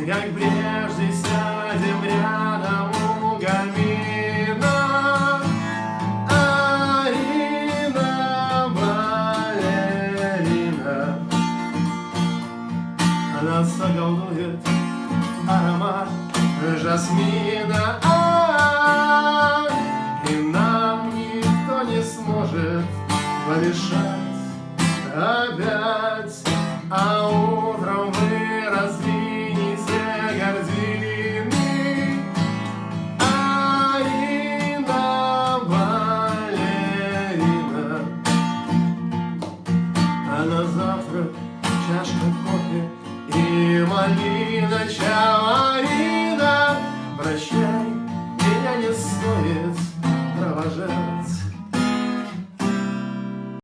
как прежде сядем рядом у камина. Арина, балерина, она заколдует аромат жасмина. И нам никто не сможет помешать опять. А утром вы раздвинете гардины. Арина, балерина, а на завтрак чашка кофе и малина. Чао, Арина, прощай, меня не стоит провожать.